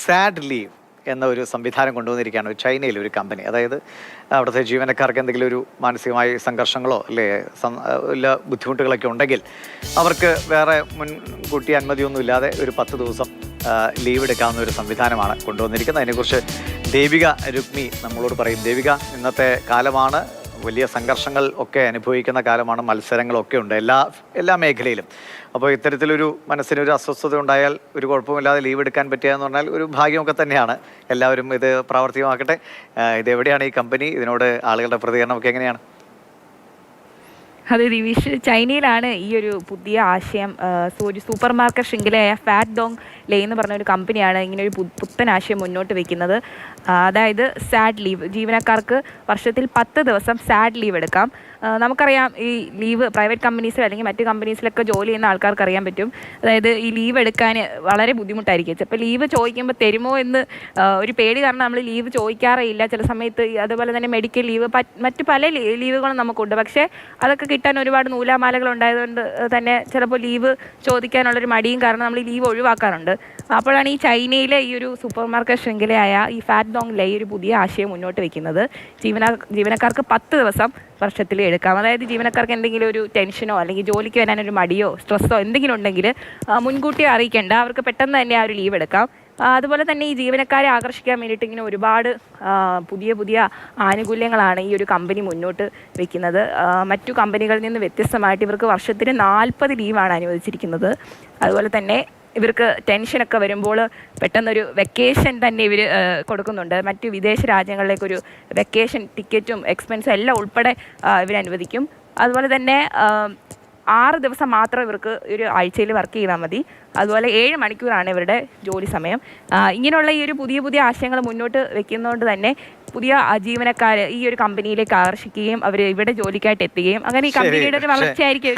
Sad leave എന്ന ഒരു സംവിധാനം കൊണ്ടുവന്നിരിക്കുകയാണ് ചൈനയിൽ ഒരു കമ്പനി. അതായത് അവിടുത്തെ ജീവനക്കാർക്ക് എന്തെങ്കിലും ഒരു മാനസികമായ സംഘർഷങ്ങളോ അല്ലേ വല്ല ബുദ്ധിമുട്ടുകളൊക്കെ ഉണ്ടെങ്കിൽ അവർക്ക് വേറെ മുൻകൂട്ടി അനുമതിയൊന്നുമില്ലാതെ ഒരു 10 ദിവസം ലീവ് എടുക്കാവുന്ന ഒരു സംവിധാനമാണ് കൊണ്ടുവന്നിരിക്കുന്നത്. അതിനെക്കുറിച്ച് ദേവിക രുക്മി നമ്മളോട് പറയും. ദേവിക, ഇന്നത്തെ കാലമാണ്, വലിയ സംഘർഷങ്ങൾ ഒക്കെ അനുഭവിക്കുന്ന കാലമാണ്, മത്സരങ്ങളൊക്കെ ഉണ്ട് എല്ലാ മേഖലയിലും. അപ്പോൾ ഇത്തരത്തിലൊരു മനസ്സിനൊരു അസ്വസ്ഥത ഉണ്ടായാൽ ഒരു കുഴപ്പമില്ലാതെ ലീവ് എടുക്കാൻ പറ്റുക എന്ന് പറഞ്ഞാൽ ഒരു ഭാഗ്യമൊക്കെ തന്നെയാണ്. എല്ലാവരും ഇത് പ്രാവർത്തികമാക്കട്ടെ. ഇതെവിടെയാണ് ഈ കമ്പനി? ഇതിനോട് ആളുകളുടെ പ്രതികരണമൊക്കെ എങ്ങനെയാണ്? അതെ ദിവിഷ്, ചൈനയിലാണ് ഈ ഒരു പുതിയ ആശയം. ഒരു സൂപ്പർ മാർക്കറ്റ് ശൃംഖലയായ ഫാറ്റ് ഡോങ് ലേ എന്ന് പറഞ്ഞ ഒരു കമ്പനിയാണ് ഇങ്ങനെ ഒരു പുത്തൻ ആശയം മുന്നോട്ട് വയ്ക്കുന്നത്. അതായത് സാഡ് ലീവ്, ജീവനക്കാർക്ക് വർഷത്തിൽ 10 ദിവസം സാഡ് ലീവ് എടുക്കാം. നമുക്കറിയാം, ഈ ലീവ് പ്രൈവറ്റ് കമ്പനീസിൽ അല്ലെങ്കിൽ മറ്റ് കമ്പനീസിലൊക്കെ ജോലി ചെയ്യുന്ന ആൾക്കാർക്ക് അറിയാൻ പറ്റും. അതായത് ഈ ലീവ് എടുക്കാൻ വളരെ ബുദ്ധിമുട്ടായിരിക്കും. ചിലപ്പോൾ ലീവ് ചോദിക്കുമ്പോൾ തരുമോ എന്ന് ഒരു പേടി കാരണം നമ്മൾ ലീവ് ചോദിക്കാറേയില്ല ചില സമയത്ത്. അതുപോലെ തന്നെ മെഡിക്കൽ ലീവ്, മറ്റ് പല ലീവുകളും നമുക്കുണ്ട്. പക്ഷേ അതൊക്കെ കിട്ടാൻ ഒരുപാട് നൂലാമാലകൾ ഉണ്ടായതുകൊണ്ട് തന്നെ ചിലപ്പോൾ ലീവ് ചോദിക്കാനുള്ളൊരു മടിയും കാരണം നമ്മൾ ഈ ലീവ് ഒഴിവാക്കാറുണ്ട്. അപ്പോഴാണ് ഈ ചൈനയിലെ ഈ ഒരു സൂപ്പർ മാർക്കറ്റ് ശൃംഖലയായ ഈ ഫാറ്റ് ഡോങ് ലേ ഒരു പുതിയ ആശയം മുന്നോട്ട് വയ്ക്കുന്നത്. ജീവനക്കാർക്ക് 10 ദിവസം വർഷത്തിൽ എടുക്കാം. അതായത് ജീവനക്കാർക്ക് എന്തെങ്കിലും ഒരു ടെൻഷനോ അല്ലെങ്കിൽ ജോലിക്ക് വരാനൊരു മടിയോ സ്ട്രെസ്സോ എന്തെങ്കിലും ഉണ്ടെങ്കിൽ മുൻകൂട്ടി അറിയിക്കേണ്ട, അവർക്ക് പെട്ടെന്ന് തന്നെ ആ ഒരു ലീവ് എടുക്കാം. അതുപോലെ തന്നെ ഈ ജീവനക്കാരെ ആകർഷിക്കാൻ വേണ്ടിയിട്ട് ഇങ്ങനെ ഒരുപാട് പുതിയ ആനുകൂല്യങ്ങളാണ് ഈ ഒരു കമ്പനി മുന്നോട്ട് വയ്ക്കുന്നത്. മറ്റു കമ്പനികളിൽ നിന്ന് വ്യത്യസ്തമായിട്ട് ഇവർക്ക് വർഷത്തിന് 40 ലീവാണ് അനുവദിച്ചിരിക്കുന്നത്. അതുപോലെ തന്നെ ഇവർക്ക് ടെൻഷനൊക്കെ വരുമ്പോൾ പെട്ടെന്നൊരു വെക്കേഷൻ തന്നെ ഇവർ കൊടുക്കുന്നുണ്ട്. മറ്റു വിദേശ രാജ്യങ്ങളിലേക്കൊരു വെക്കേഷൻ ടിക്കറ്റും എക്സ്പെൻസും എല്ലാം ഉൾപ്പെടെ ഇവർ അനുവദിക്കും. അതുപോലെ തന്നെ 6 ദിവസം മാത്രം ഇവർക്ക് ഒരു ആഴ്ചയിൽ വർക്ക് ചെയ്താൽ മതി. അതുപോലെ 7 മണിക്കൂറാണ് ഇവരുടെ ജോലി സമയം. ഇങ്ങനെയുള്ള ഈ ഒരു പുതിയ ആശയങ്ങൾ മുന്നോട്ട് വെക്കുന്നതുകൊണ്ട് തന്നെ പുതിയ ജീവനക്കാർ ഈ ഒരു കമ്പനിയിലേക്ക് ആകർഷിക്കുകയും അവർ ഇവിടെ ജോലിക്കായിട്ട് എത്തുകയും അങ്ങനെ ഈ കമ്പനിയുടെ ഒരു വളർച്ചയായിരിക്കും.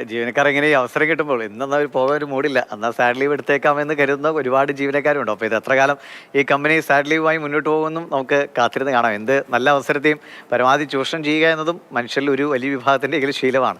ജീവനക്കാർ ഇങ്ങനെ ഈ അവസരം കിട്ടുമ്പോൾ ഇന്നൊന്നും അവർ പോകാൻ ഒരു മൂടില്ല, എന്നാൽ സാഡ് ലീവ് എടുത്തേക്കാമെന്ന് കരുതുന്ന ഒരുപാട് ജീവനക്കാരുണ്ട്. അപ്പോൾ ഇത് എത്ര കാലം ഈ കമ്പനി സാഡ് ലീവുമായി മുന്നോട്ട് പോകുമെന്നും നമുക്ക് കാത്തിരുന്ന് കാണാം. എന്ത് നല്ല അവസരത്തെയും പരമാവധി ചൂഷണം ചെയ്യുക എന്നതും മനുഷ്യരിൽ ഒരു വലിയ വിഭാഗത്തിൻ്റെ ശീലമാണ്.